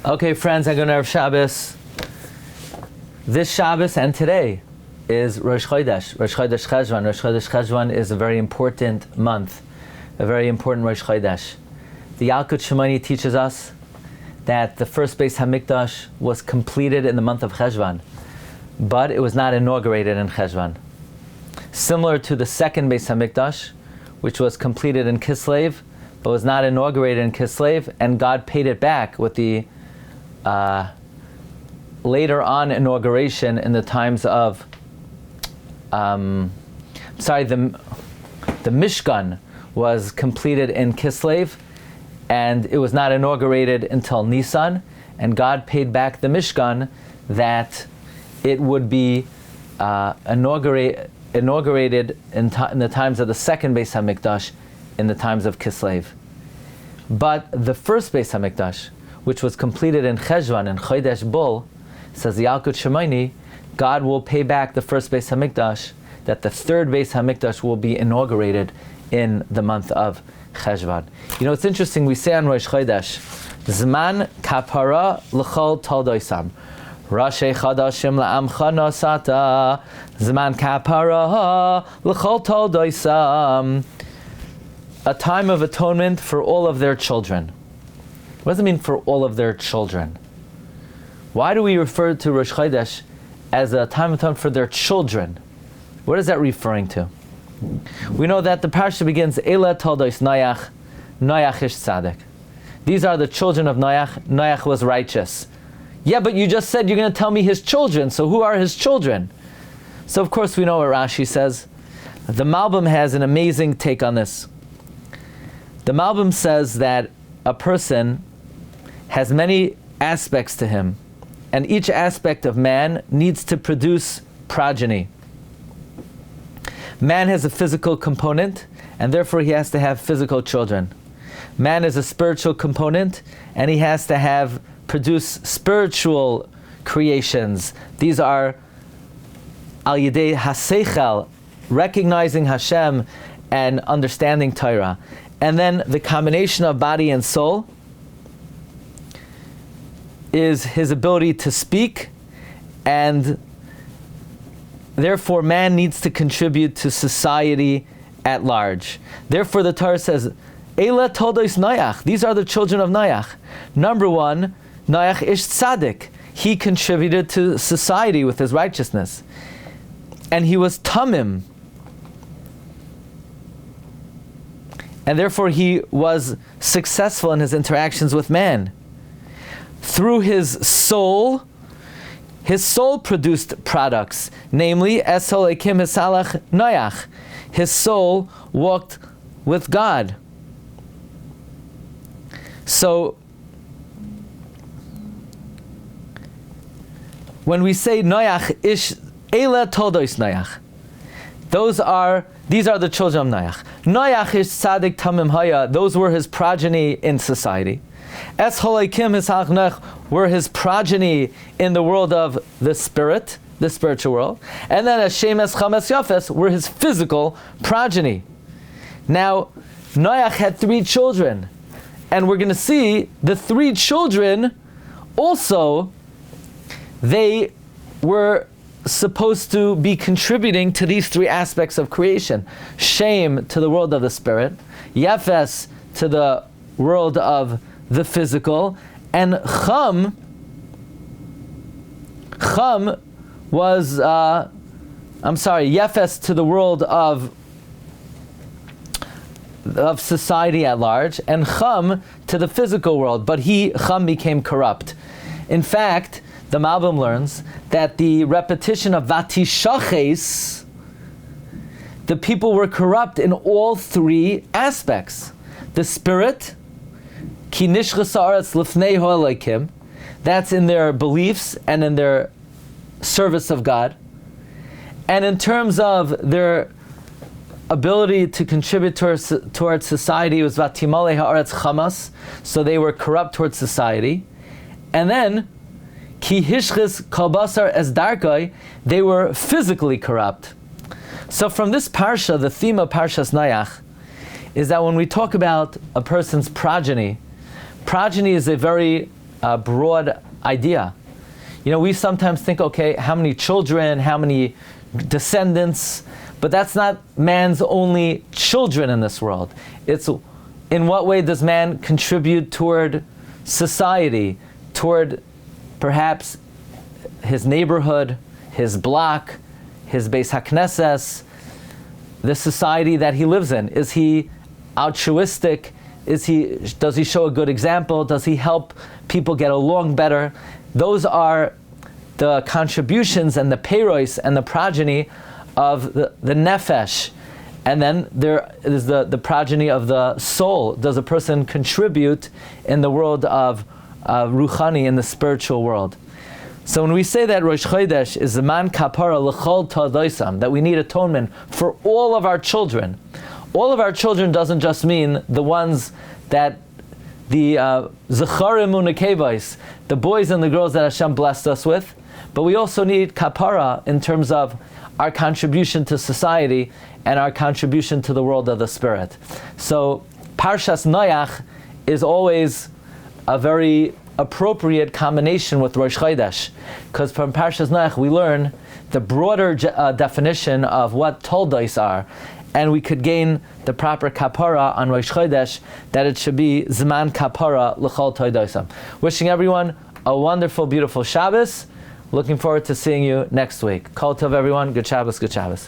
Okay, friends, I'm going to have Shabbos. This Shabbos and today is Rosh Chodesh, Rosh Chodesh Cheshvan. Rosh Chodesh Cheshvan is a very important month, a very important Rosh Chodesh. The Yalkut Shimoni teaches us that the first Beis HaMikdash was completed in the month of Cheshvan, but it was not inaugurated in Cheshvan. Similar to the second Beis HaMikdash, which was completed in Kislev, but was not inaugurated in Kislev, and God paid it back with the later on inauguration in the times of the Mishkan was completed in Kislev, and it was not inaugurated until Nisan, and God paid back the Mishkan that it would be inaugurated in the times of the second Beis HaMikdash, in the times of Kislev. But the first Beis HaMikdash, which was completed in Cheshvan and Chodesh Bul, says the Yalkut Shimoni, God will pay back the first Beis HaMikdash, that the third Beis HaMikdash will be inaugurated in the month of Cheshvan. You know, it's interesting, we say on Rosh Chodesh, Zman kapara l'chol toldoisam. Rashi chadashim la'amcha nosata. Zman kapara l'chol toldoisam. A time of atonement for all of their children. What does it mean for all of their children? Why do we refer to Rosh Chodesh as a time of atonement for their children? What is that referring to? We know that the Parsha begins, Eila toldos Noach, Noach ish tzaddik. These are the children of Noach. Noach was righteous. Yeah, but you just said you're going to tell me his children, so who are his children? So of course we know what Rashi says. The Malbim has an amazing take on this. The Malbim says that a person has many aspects to him, and each aspect of man needs to produce progeny. Man has a physical component, and therefore he has to have physical children. Man is a spiritual component, and he has to produce spiritual creations. These are al yedei haseichel, recognizing Hashem and understanding Torah. And then the combination of body and soul is his ability to speak, and therefore man needs to contribute to society at large. Therefore the Torah says, Eila toldos Noach. These are the children of Noach. Number one, Noach ish tzaddik. He contributed to society with his righteousness. And he was tamim. And therefore he was successful in his interactions with man. Through his soul produced products, namely, Esol Ekim Hisalach Noach. His soul walked with God. So, when we say Noach ish Eila toldos Noach, these are the children of Noach. Noach ish tzaddik tamim haya. Those were his progeny in society. Es holikim hisalach Noach were his progeny in the world of the spirit, the spiritual world. And then Hashem es chames yafes were his physical progeny. Now, Noach had 3 children. And we're going to see the 3 children also, they were supposed to be contributing to these 3 aspects of creation. Shem to the world of the spirit, Yefes to the world of the physical, and Chum was, Yefes to the world of society at large, and Chum to the physical world, but Chum became corrupt. In fact, the Malbim learns that the repetition of Vatishaches, the people were corrupt in all 3 aspects. The spirit, Ki nishchas haaretz lifnei ha'elokim, that's in their beliefs and in their service of God. And in terms of their ability to contribute towards society, it was vatimale haaretz chamas, so they were corrupt towards society. And then ki hishchis kol basar es darkai, they were physically corrupt. So from this parsha, the theme of Parshas Noach is that when we talk about a person's progeny is a very broad idea. We sometimes think, okay, how many children, how many descendants, but that's not man's only children in this world. It's in what way does man contribute toward society, toward perhaps his neighborhood, his block, his Beis HaKnesses, the society that he lives in. Is he altruistic? Does he show a good example? Does he help people get along better? Those are the contributions and the purest and the progeny of the nefesh. And then there is the progeny of the soul. Does a person contribute in the world of ruchani, in the spiritual world? So when we say that Rosh Chodesh is Zeman Kapara L'chol Ta'adaisam, that we need atonement for all of our children doesn't just mean the ones that the Zecharim Unekevais, the boys and the girls that Hashem blessed us with, but we also need kapara in terms of our contribution to society and our contribution to the world of the spirit. So Parshas Noach is always a very appropriate combination with Rosh Chodesh, because from Parshas Noach we learn the broader definition of what toldos are, and we could gain the proper kapara on Rosh Chodesh, that it should be Zman Kapara L'chol Toldoisam. Wishing everyone a wonderful, beautiful Shabbos. Looking forward to seeing you next week. Kol Tov, everyone. Good Shabbos, good Shabbos.